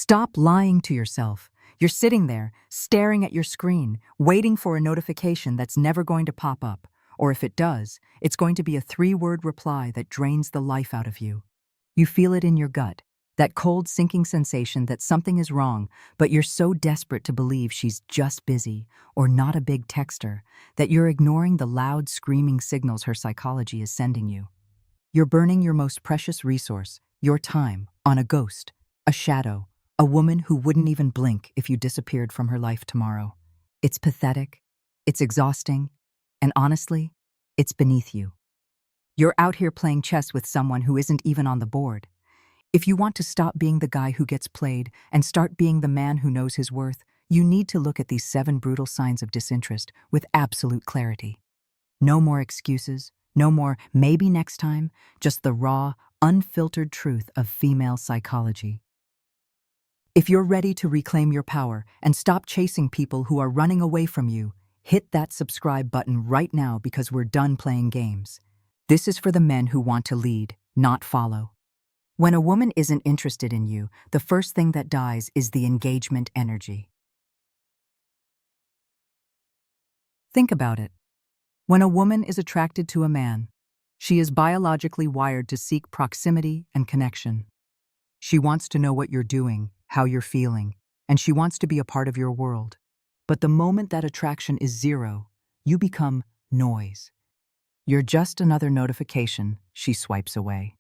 Stop lying to yourself. You're sitting there, staring at your screen, waiting for a notification that's never going to pop up. Or if it does, it's going to be a three-word reply that drains the life out of you. You feel it in your gut, that cold sinking sensation that something is wrong, but you're so desperate to believe she's just busy or not a big texter that you're ignoring the loud screaming signals her psychology is sending you. You're burning your most precious resource, your time, on a ghost, a shadow, a woman who wouldn't even blink if you disappeared from her life tomorrow. It's pathetic, it's exhausting, and honestly, it's beneath you. You're out here playing chess with someone who isn't even on the board. If you want to stop being the guy who gets played and start being the man who knows his worth, you need to look at these 7 brutal signs of disinterest with absolute clarity. No more excuses, no more maybe next time, just the raw, unfiltered truth of female psychology. If you're ready to reclaim your power and stop chasing people who are running away from you, hit that subscribe button right now because we're done playing games. This is for the men who want to lead, not follow. When a woman isn't interested in you, the first thing that dies is the engagement energy. Think about it. When a woman is attracted to a man, she is biologically wired to seek proximity and connection. She wants to know what you're doing, how you're feeling, and she wants to be a part of your world. But the moment that attraction is zero, you become noise. You're just another notification she swipes away.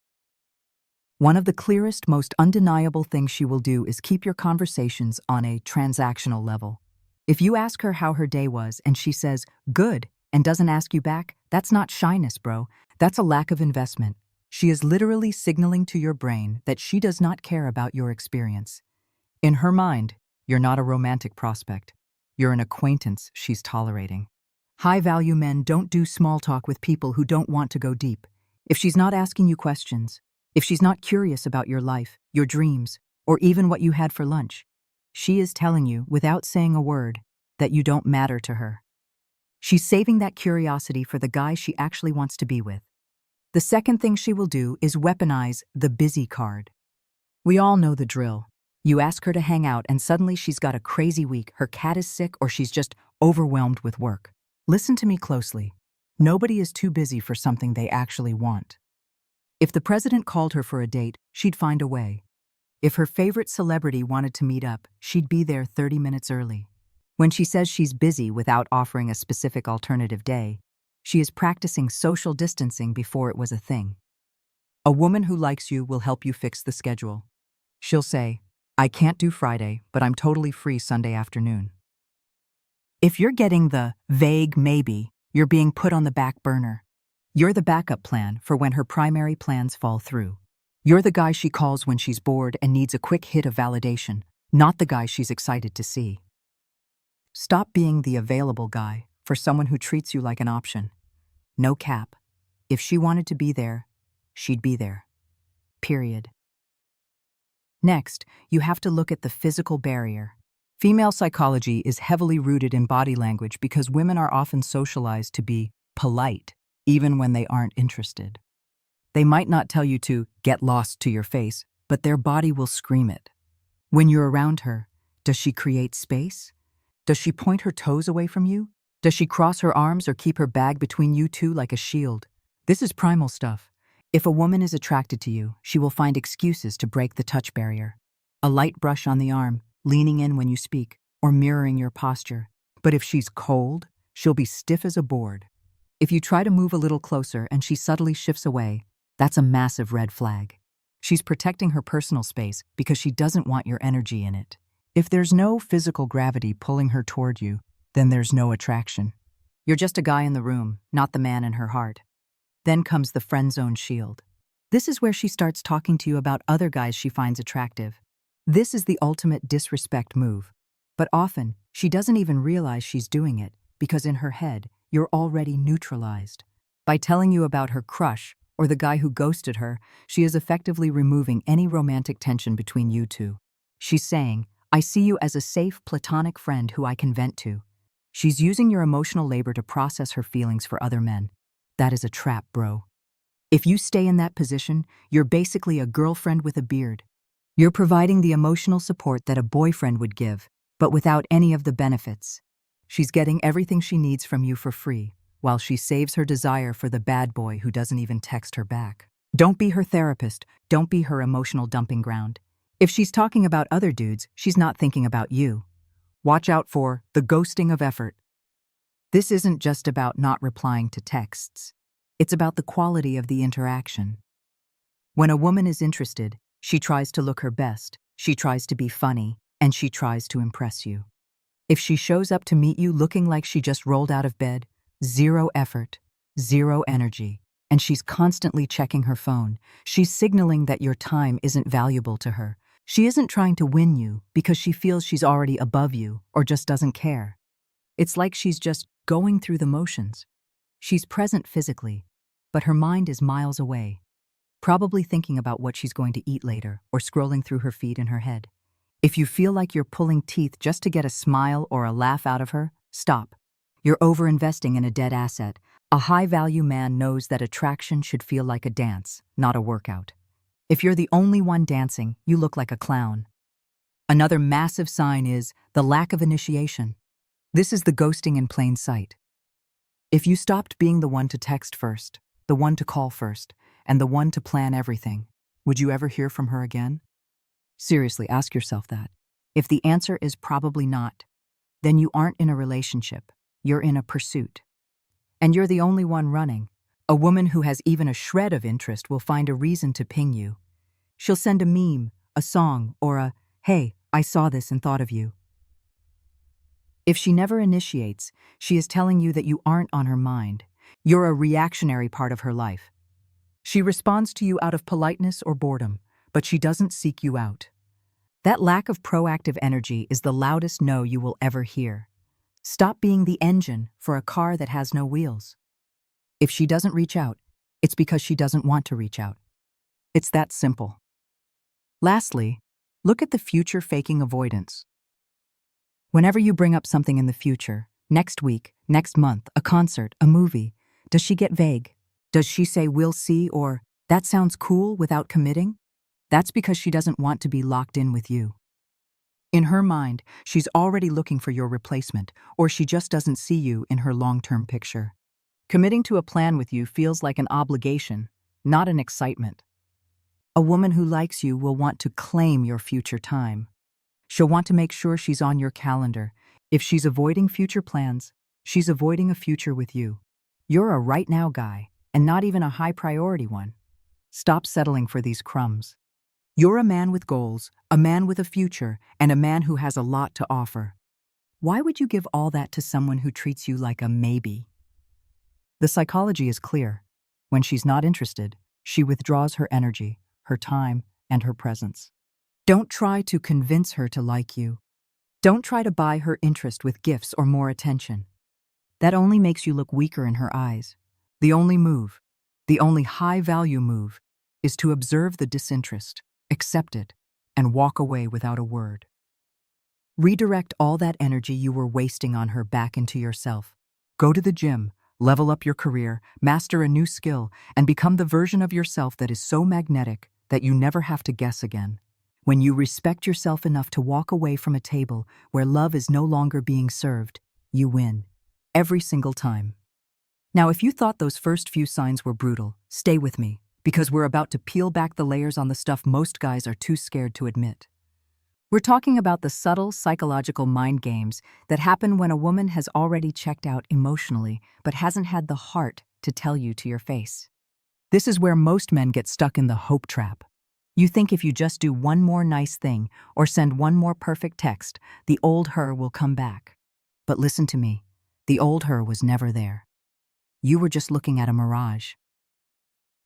One of the clearest, most undeniable things she will do is keep your conversations on a transactional level. If you ask her how her day was and she says, "Good," and doesn't ask you back, that's not shyness, bro. That's a lack of investment. She is literally signaling to your brain that she does not care about your experience. In her mind, you're not a romantic prospect. You're an acquaintance she's tolerating. High-value men don't do small talk with people who don't want to go deep. If she's not asking you questions, if she's not curious about your life, your dreams, or even what you had for lunch, she is telling you, without saying a word, that you don't matter to her. She's saving that curiosity for the guy she actually wants to be with. The second thing she will do is weaponize the busy card. We all know the drill. You ask her to hang out and suddenly she's got a crazy week, her cat is sick, or she's just overwhelmed with work. Listen to me closely. Nobody is too busy for something they actually want. If the president called her for a date, she'd find a way. If her favorite celebrity wanted to meet up, she'd be there 30 minutes early. When she says she's busy without offering a specific alternative day, she is practicing social distancing before it was a thing. A woman who likes you will help you fix the schedule. She'll say, "I can't do Friday, but I'm totally free Sunday afternoon." If you're getting the vague maybe, you're being put on the back burner. You're the backup plan for when her primary plans fall through. You're the guy she calls when she's bored and needs a quick hit of validation, not the guy she's excited to see. Stop being the available guy for someone who treats you like an option. No cap. If she wanted to be there, she'd be there. Period. Next, you have to look at the physical barrier. Female psychology is heavily rooted in body language because women are often socialized to be polite, even when they aren't interested. They might not tell you to get lost to your face, but their body will scream it. When you're around her, does she create space? Does she point her toes away from you? Does she cross her arms or keep her bag between you two like a shield? This is primal stuff. If a woman is attracted to you, she will find excuses to break the touch barrier. A light brush on the arm, leaning in when you speak, or mirroring your posture. But if she's cold, she'll be stiff as a board. If you try to move a little closer and she subtly shifts away, that's a massive red flag. She's protecting her personal space because she doesn't want your energy in it. If there's no physical gravity pulling her toward you, then there's no attraction. You're just a guy in the room, not the man in her heart. Then comes the friend zone shield. This is where she starts talking to you about other guys she finds attractive. This is the ultimate disrespect move. But often, she doesn't even realize she's doing it because in her head, you're already neutralized. By telling you about her crush or the guy who ghosted her, she is effectively removing any romantic tension between you two. She's saying, "I see you as a safe, platonic friend who I can vent to." She's using your emotional labor to process her feelings for other men. That is a trap, bro. If you stay in that position, you're basically a girlfriend with a beard. You're providing the emotional support that a boyfriend would give, but without any of the benefits. She's getting everything she needs from you for free, while she saves her desire for the bad boy who doesn't even text her back. Don't be her therapist, don't be her emotional dumping ground. If she's talking about other dudes, she's not thinking about you. Watch out for the ghosting of effort. This isn't just about not replying to texts. It's about the quality of the interaction. When a woman is interested, she tries to look her best, she tries to be funny, and she tries to impress you. If she shows up to meet you looking like she just rolled out of bed, zero effort, zero energy, and she's constantly checking her phone, she's signaling that your time isn't valuable to her. She isn't trying to win you because she feels she's already above you or just doesn't care. It's like she's just going through the motions. She's present physically, but her mind is miles away, probably thinking about what she's going to eat later or scrolling through her feed in her head. If you feel like you're pulling teeth just to get a smile or a laugh out of her, stop. You're overinvesting in a dead asset. A high-value man knows that attraction should feel like a dance, not a workout. If you're the only one dancing, you look like a clown. Another massive sign is the lack of initiation. This is the ghosting in plain sight. If you stopped being the one to text first, the one to call first, and the one to plan everything, would you ever hear from her again? Seriously, ask yourself that. If the answer is probably not, then you aren't in a relationship, you're in a pursuit. And you're the only one running. A woman who has even a shred of interest will find a reason to ping you. She'll send a meme, a song, or a, "Hey, I saw this and thought of you." If she never initiates, she is telling you that you aren't on her mind. You're a reactionary part of her life. She responds to you out of politeness or boredom, but she doesn't seek you out. That lack of proactive energy is the loudest no you will ever hear. Stop being the engine for a car that has no wheels. If she doesn't reach out, it's because she doesn't want to reach out. It's that simple. Lastly, look at the future faking avoidance. Whenever you bring up something in the future, next week, next month, a concert, a movie, does she get vague? Does she say "we'll see" or "that sounds cool" without committing? That's because she doesn't want to be locked in with you. In her mind, she's already looking for your replacement, or she just doesn't see you in her long-term picture. Committing to a plan with you feels like an obligation, not an excitement. A woman who likes you will want to claim your future time. She'll want to make sure she's on your calendar. If she's avoiding future plans, she's avoiding a future with you. You're a right-now guy, and not even a high-priority one. Stop settling for these crumbs. You're a man with goals, a man with a future, and a man who has a lot to offer. Why would you give all that to someone who treats you like a maybe? The psychology is clear. When she's not interested, she withdraws her energy, her time, and her presence. Don't try to convince her to like you. Don't try to buy her interest with gifts or more attention. That only makes you look weaker in her eyes. The only high-value move, is to observe the disinterest, accept it, and walk away without a word. Redirect all that energy you were wasting on her back into yourself. Go to the gym, level up your career, master a new skill, and become the version of yourself that is so magnetic that you never have to guess again. When you respect yourself enough to walk away from a table where love is no longer being served, you win. Every single time. Now, if you thought those first few signs were brutal, stay with me, because we're about to peel back the layers on the stuff most guys are too scared to admit. We're talking about the subtle psychological mind games that happen when a woman has already checked out emotionally but hasn't had the heart to tell you to your face. This is where most men get stuck in the hope trap. You think if you just do one more nice thing or send one more perfect text, the old her will come back. But listen to me, the old her was never there. You were just looking at a mirage.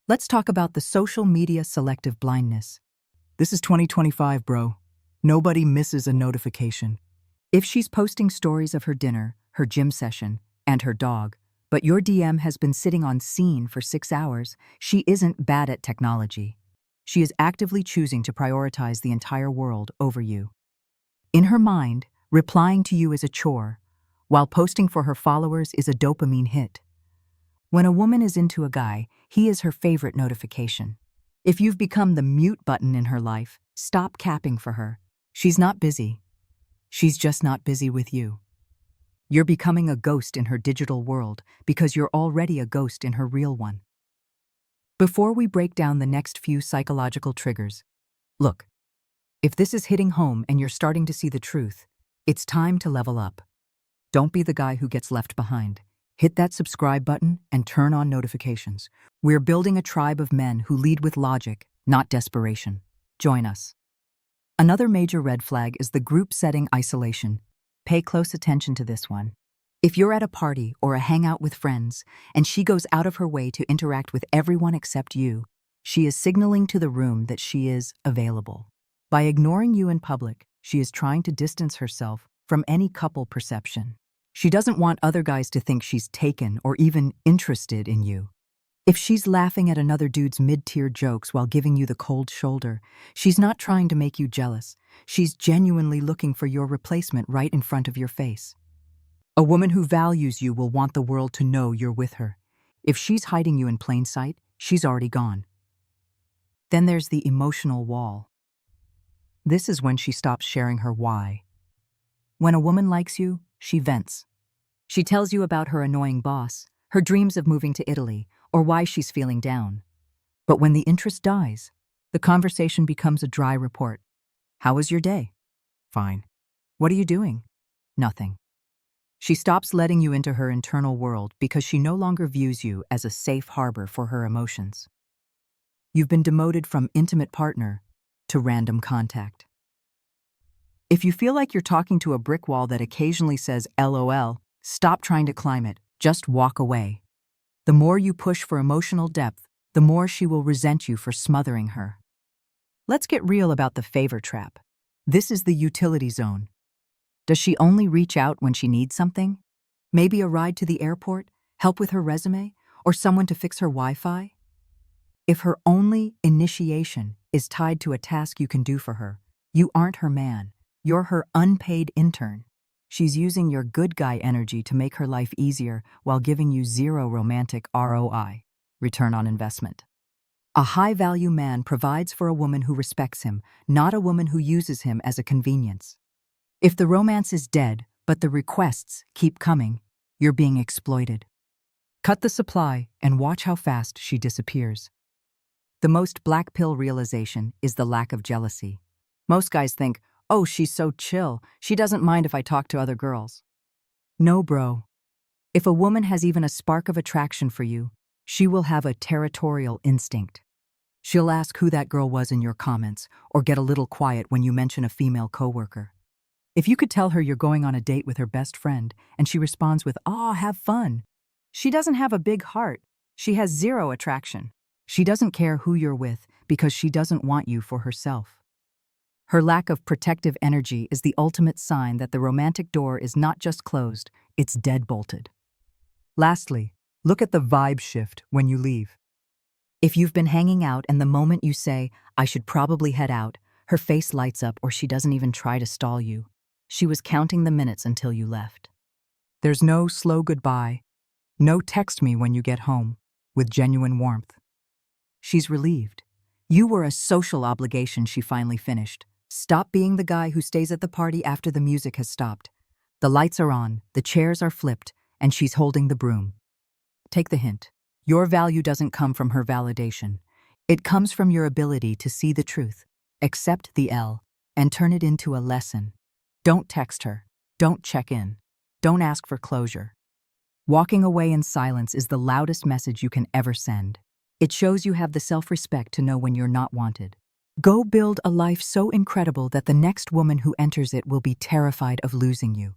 Let's talk about the social media selective blindness. This is 2025, bro. Nobody misses a notification. If she's posting stories of her dinner, her gym session, and her dog, but your DM has been sitting on scene for 6 hours, she isn't bad at technology. She is actively choosing to prioritize the entire world over you. In her mind, replying to you is a chore, while posting for her followers is a dopamine hit. When a woman is into a guy, he is her favorite notification. If you've become the mute button in her life, Stop capping for her. She's not busy. She's just not busy with you. You're becoming a ghost in her digital world because you're already a ghost in her real one. Before we break down the next few psychological triggers, look, if this is hitting home and you're starting to see the truth, it's time to level up. Don't be the guy who gets left behind. Hit that subscribe button and turn on notifications. We're building a tribe of men who lead with logic, not desperation. Join us. Another major red flag is the group setting isolation. Pay close attention to this one. If you're at a party or a hangout with friends and she goes out of her way to interact with everyone except you, she is signaling to the room that she is available. By ignoring you in public, she is trying to distance herself from any couple perception. She doesn't want other guys to think she's taken or even interested in you. If she's laughing at another dude's mid-tier jokes while giving you the cold shoulder, she's not trying to make you jealous. She's genuinely looking for your replacement right in front of your face. A woman who values you will want the world to know you're with her. If she's hiding you in plain sight, she's already gone. Then there's the emotional wall. This is when she stops sharing her why. When a woman likes you, she vents. She tells you about her annoying boss, her dreams of moving to Italy, or why she's feeling down. But when the interest dies, the conversation becomes a dry report. How was your day? Fine. What are you doing? Nothing. She stops letting you into her internal world because she no longer views you as a safe harbor for her emotions. You've been demoted from intimate partner to random contact. If you feel like you're talking to a brick wall that occasionally says LOL, stop trying to climb it. Just walk away. The more you push for emotional depth, the more she will resent you for smothering her. Let's get real about the favor trap. This is the utility zone. Does she only reach out when she needs something? Maybe a ride to the airport, help with her resume, or someone to fix her Wi-Fi? If her only initiation is tied to a task you can do for her, you aren't her man. You're her unpaid intern. She's using your good guy energy to make her life easier while giving you zero romantic ROI, return on investment. A high-value man provides for a woman who respects him, not a woman who uses him as a convenience. If the romance is dead, but the requests keep coming, you're being exploited. Cut the supply and watch how fast she disappears. The most black pill realization is the lack of jealousy. Most guys think, oh, she's so chill, she doesn't mind if I talk to other girls. No, bro. If a woman has even a spark of attraction for you, she will have a territorial instinct. She'll ask who that girl was in your comments, or get a little quiet when you mention a female coworker. If you could tell her you're going on a date with her best friend, and she responds with, "Aw, have fun," she doesn't have a big heart. She has zero attraction. She doesn't care who you're with because she doesn't want you for herself. Her lack of protective energy is the ultimate sign that the romantic door is not just closed, it's dead-bolted. Lastly, look at the vibe shift when you leave. If you've been hanging out and the moment you say, "I should probably head out," her face lights up or she doesn't even try to stall you. She was counting the minutes until you left. There's no slow goodbye, no text me when you get home, with genuine warmth. She's relieved. You were a social obligation, she finally finished. Stop being the guy who stays at the party after the music has stopped. The lights are on, the chairs are flipped, and she's holding the broom. Take the hint. Your value doesn't come from her validation. It comes from your ability to see the truth, accept the L, and turn it into a lesson. Don't text her. Don't check in. Don't ask for closure. Walking away in silence is the loudest message you can ever send. It shows you have the self-respect to know when you're not wanted. Go build a life so incredible that the next woman who enters it will be terrified of losing you.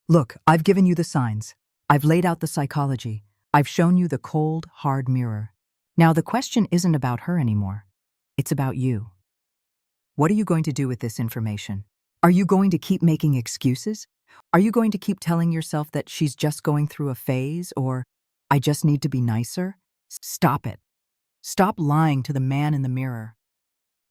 Look, I've given you the signs. I've laid out the psychology. I've shown you the cold, hard mirror. Now the question isn't about her anymore. It's about you. What are you going to do with this information? Are you going to keep making excuses? Are you going to keep telling yourself that she's just going through a phase or, "I just need to be nicer"? Stop it. Stop lying to the man in the mirror.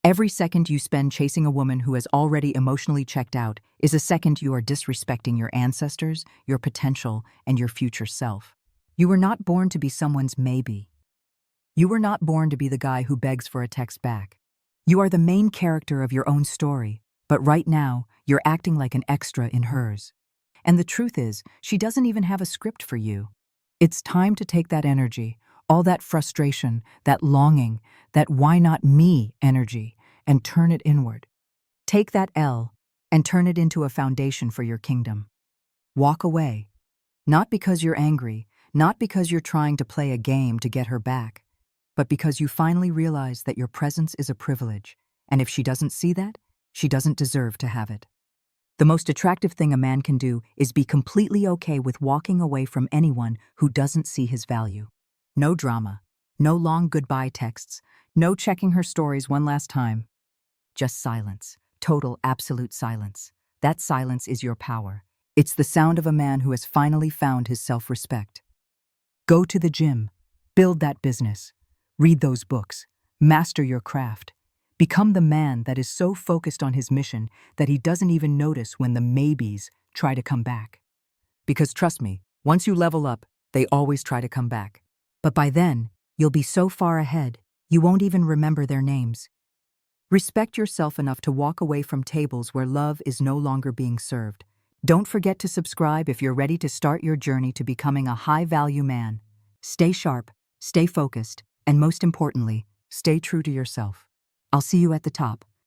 Every second you spend chasing a woman who has already emotionally checked out is a second you are disrespecting your ancestors, your potential, and your future self. You were not born to be someone's maybe. You were not born to be the guy who begs for a text back. You are the main character of your own story, but right now, you're acting like an extra in hers. And the truth is, she doesn't even have a script for you. It's time to take that energy, all that frustration, that longing, that why not me energy, and turn it inward. Take that L and turn it into a foundation for your kingdom. Walk away. Not because you're angry, not because you're trying to play a game to get her back, but because you finally realize that your presence is a privilege, and if she doesn't see that, she doesn't deserve to have it. The most attractive thing a man can do is be completely okay with walking away from anyone who doesn't see his value. No drama, no long goodbye texts, no checking her stories one last time. Just silence, total, absolute silence. That silence is your power. It's the sound of a man who has finally found his self-respect. Go to the gym, build that business, read those books, master your craft. Become the man that is so focused on his mission that he doesn't even notice when the maybes try to come back. Because trust me, once you level up, they always try to come back. But by then, you'll be so far ahead, you won't even remember their names. Respect yourself enough to walk away from tables where love is no longer being served. Don't forget to subscribe if you're ready to start your journey to becoming a high-value man. Stay sharp, stay focused, and most importantly, stay true to yourself. I'll see you at the top.